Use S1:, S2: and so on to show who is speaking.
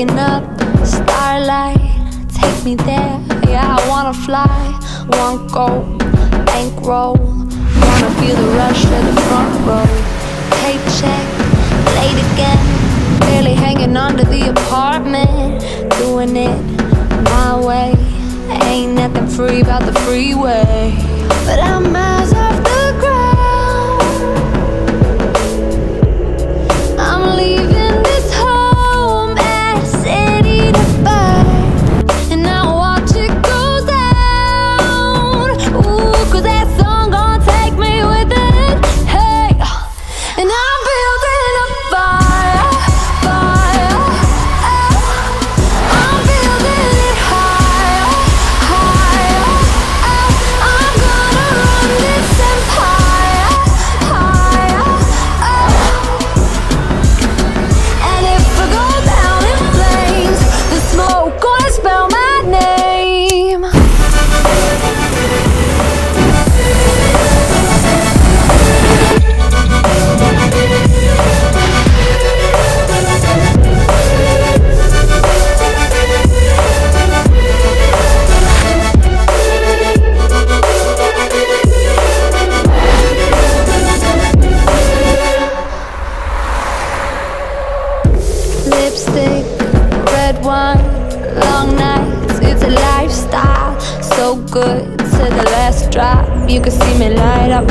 S1: waking up, starlight, take me there. Yeah, I wanna fly, want gold, bankroll. Wanna feel the rush at the front row. Paycheck, late again, barely hanging onto the apartment. Doing it my way, ain't nothing free about the freeway. But I'm miles off the ground, I'm leaving this home and city to find, and I watch it go down. Ooh, 'cause that song gon' take me with it. Hey, and I'm building a fire, fire. Oh, I'm building it higher, higher. Oh, I'm gonna run this empire, higher. Oh, and if I go down in flames, the smoke gonna spell my name. Lipstick, red wine, long nights, it's a lifestyle. So good to the last drop, you can see me light up